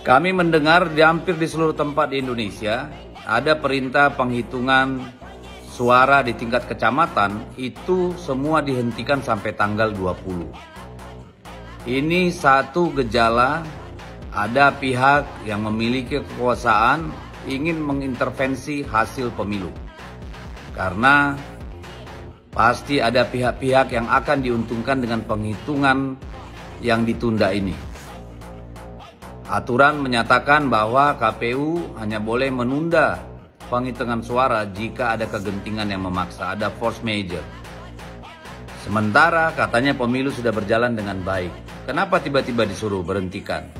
Kami mendengar hampir di seluruh tempat di Indonesia ada perintah penghitungan suara di tingkat kecamatan itu semua dihentikan sampai tanggal 20. Ini satu gejala ada pihak yang memiliki kekuasaan ingin mengintervensi hasil pemilu. Karena pasti ada pihak-pihak yang akan diuntungkan dengan penghitungan yang ditunda ini. Aturan menyatakan bahwa KPU hanya boleh menunda penghitungan suara jika ada kegentingan yang memaksa, ada force majeure. Sementara katanya pemilu sudah berjalan dengan baik. Kenapa tiba-tiba disuruh berhentikan?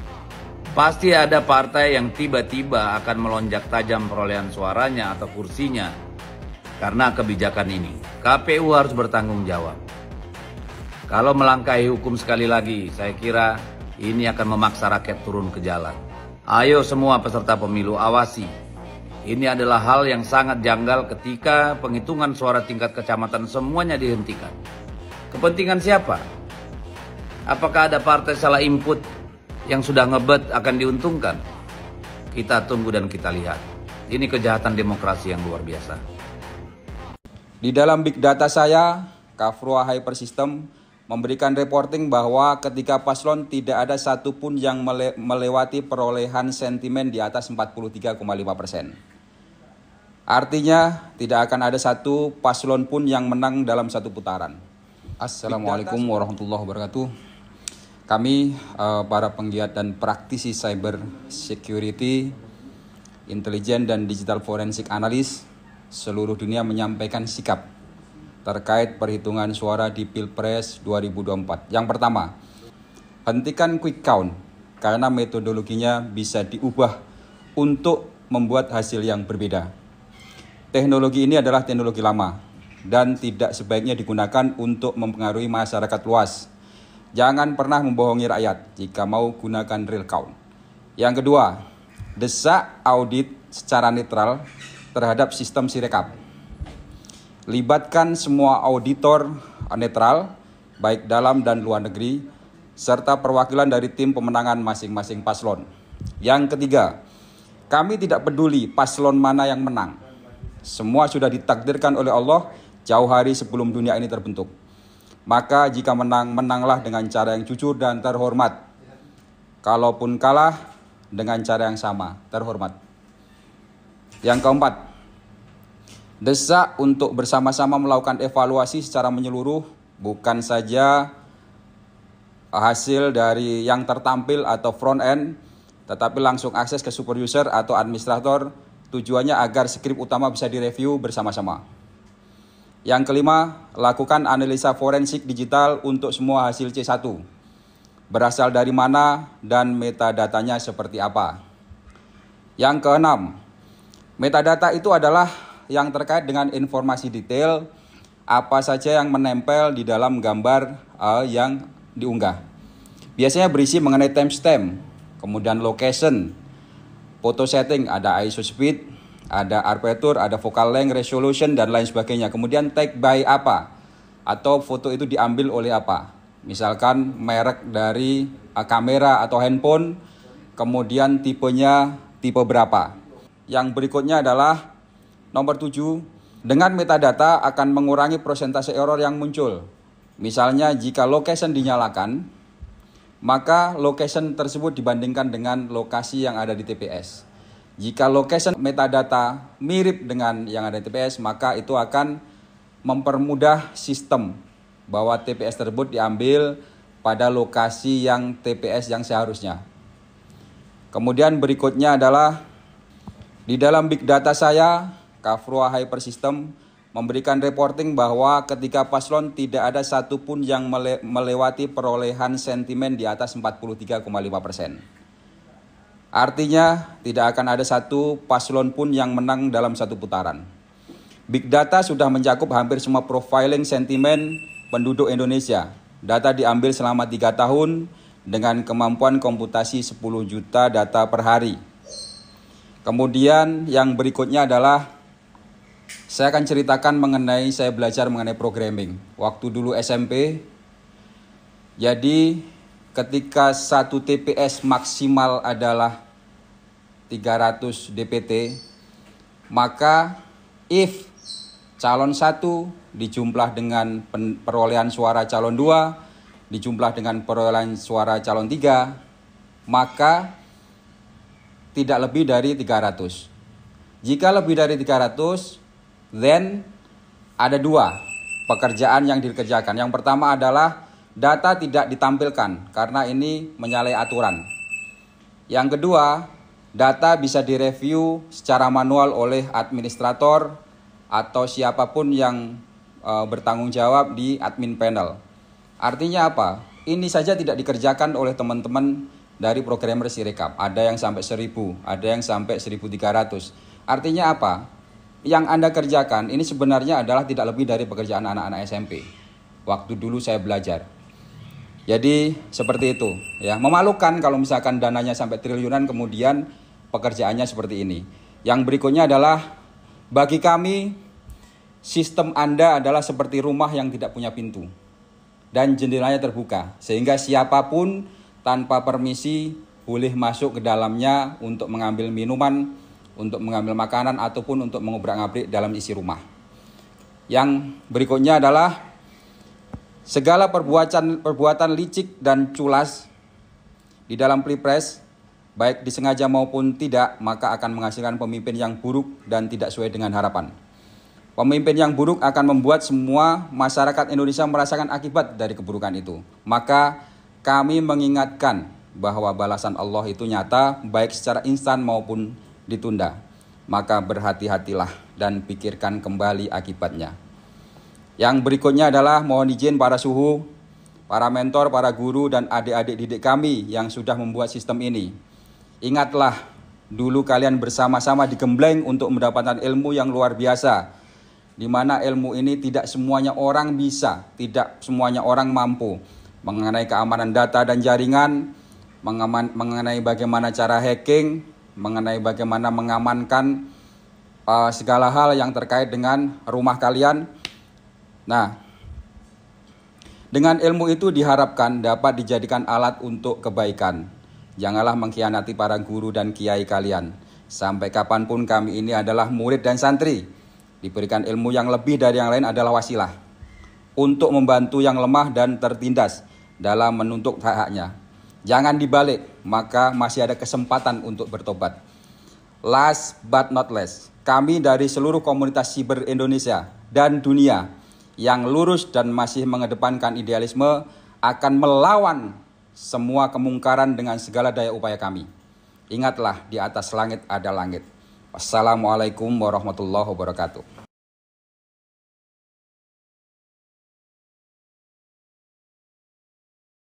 Pasti ada partai yang tiba-tiba akan melonjak tajam perolehan suaranya atau kursinya karena kebijakan ini. KPU harus bertanggung jawab. Kalau melangkahi hukum sekali lagi, saya kira ini akan memaksa rakyat turun ke jalan. Ayo semua peserta pemilu, awasi. Ini adalah hal yang sangat janggal ketika penghitungan suara tingkat kecamatan semuanya dihentikan. Kepentingan siapa? Apakah ada partai salah input yang sudah ngebet akan diuntungkan? Kita tunggu dan kita lihat. Ini kejahatan demokrasi yang luar biasa. Di dalam big data saya, Kafrua Hyper System memberikan reporting bahwa ketika paslon tidak ada satupun yang melewati perolehan sentimen di atas 43,5%. Artinya tidak akan ada satu paslon pun yang menang dalam satu putaran. Assalamualaikum warahmatullahi wabarakatuh. Kami para penggiat dan praktisi cyber security, intelijen dan digital forensik analis seluruh dunia menyampaikan sikap terkait perhitungan suara di Pilpres 2024. Yang pertama, hentikan quick count karena metodologinya bisa diubah untuk membuat hasil yang berbeda. Teknologi ini adalah teknologi lama dan tidak sebaiknya digunakan untuk mempengaruhi masyarakat luas. Jangan pernah membohongi rakyat jika mau gunakan real count. Yang kedua, desak audit secara netral terhadap sistem Sirekap. Libatkan semua auditor netral, baik dalam dan luar negeri, serta perwakilan dari tim pemenangan masing-masing paslon. Yang ketiga, kami tidak peduli paslon mana yang menang. Semua sudah ditakdirkan oleh Allah jauh hari sebelum dunia ini terbentuk. Maka jika menang, menanglah dengan cara yang jujur dan terhormat. Kalaupun kalah, dengan cara yang sama, terhormat. Yang keempat, desak untuk bersama-sama melakukan evaluasi secara menyeluruh, bukan saja hasil dari yang tertampil atau front end, tetapi langsung akses ke super user atau administrator, tujuannya agar skrip utama bisa direview bersama-sama. Yang kelima, lakukan analisa forensik digital untuk semua hasil C1. Berasal dari mana dan metadatanya seperti apa. Yang keenam, metadata itu adalah yang terkait dengan informasi detail apa saja yang menempel di dalam gambar yang diunggah. Biasanya berisi mengenai timestamp, kemudian location, photo setting, ada ISO speed, ada aperture, ada focal length, resolution, dan lain sebagainya. Kemudian take by apa, atau foto itu diambil oleh apa. Misalkan merek dari kamera atau handphone, kemudian tipenya tipe berapa. Yang berikutnya adalah nomor 7, dengan metadata akan mengurangi persentase error yang muncul. Misalnya jika location dinyalakan, maka location tersebut dibandingkan dengan lokasi yang ada di TPS. Jika location metadata mirip dengan yang ada di TPS, maka itu akan mempermudah sistem bahwa TPS tersebut diambil pada lokasi yang TPS yang seharusnya. Kemudian berikutnya adalah di dalam big data saya, Kafrua Hyper System memberikan reporting bahwa ketika paslon tidak ada satupun yang melewati perolehan sentimen di atas 43,5%. Artinya tidak akan ada satu paslon pun yang menang dalam satu putaran. Big data sudah mencakup hampir semua profiling sentimen penduduk Indonesia. Data diambil selama 3 tahun dengan kemampuan komputasi 10 juta data per hari. Kemudian yang berikutnya adalah saya akan ceritakan mengenai saya belajar mengenai programming. Waktu dulu SMP, jadi ketika satu TPS maksimal adalah 300 DPT, maka if calon 1 dijumlah dengan perolehan suara calon 2 dijumlah dengan perolehan suara calon 3, maka tidak lebih dari 300. Jika lebih dari 300, then ada 2 pekerjaan yang dikerjakan. Yang pertama adalah data tidak ditampilkan karena ini menyalahi aturan. Yang kedua, data bisa direview secara manual oleh administrator atau siapapun yang bertanggung jawab di admin panel. Artinya apa? Ini saja tidak dikerjakan oleh teman-teman dari programmer Sirekap. Ada yang sampai 1000, ada yang sampai 1300. Artinya apa? Yang Anda kerjakan ini sebenarnya adalah tidak lebih dari pekerjaan anak-anak SMP. Waktu dulu saya belajar. Jadi seperti itu ya. Memalukan kalau misalkan dananya sampai triliunan kemudian pekerjaannya seperti ini. Yang berikutnya adalah bagi kami sistem Anda adalah seperti rumah yang tidak punya pintu dan jendelanya terbuka sehingga siapapun tanpa permisi boleh masuk ke dalamnya untuk mengambil minuman, untuk mengambil makanan ataupun untuk mengobrak-abrik dalam isi rumah. Yang berikutnya adalah segala perbuatan licik dan culas di dalam Pilpres, baik disengaja maupun tidak, maka akan menghasilkan pemimpin yang buruk dan tidak sesuai dengan harapan. Pemimpin yang buruk akan membuat semua masyarakat Indonesia merasakan akibat dari keburukan itu. Maka kami mengingatkan bahwa balasan Allah itu nyata, baik secara instan maupun ditunda. Maka berhati-hatilah dan pikirkan kembali akibatnya. Yang berikutnya adalah mohon izin para suhu, para mentor, para guru, dan adik-adik didik kami yang sudah membuat sistem ini. Ingatlah, dulu kalian bersama-sama digembleng untuk mendapatkan ilmu yang luar biasa, di mana ilmu ini tidak semuanya orang bisa, tidak semuanya orang mampu. Mengenai keamanan data dan jaringan, mengenai bagaimana cara hacking, mengenai bagaimana mengamankan segala hal yang terkait dengan rumah kalian. Nah, dengan ilmu itu diharapkan dapat dijadikan alat untuk kebaikan. Janganlah mengkhianati para guru dan kiai kalian. Sampai kapanpun kami ini adalah murid dan santri. Diberikan ilmu yang lebih dari yang lain adalah wasilah untuk membantu yang lemah dan tertindas dalam menuntut hak-haknya. Jangan dibalik, maka masih ada kesempatan untuk bertobat. Last but not least, kami dari seluruh komunitas siber Indonesia dan dunia yang lurus dan masih mengedepankan idealisme akan melawan semua kemungkaran dengan segala daya upaya kami. Ingatlah, di atas langit ada langit. Wassalamualaikum warahmatullahi wabarakatuh.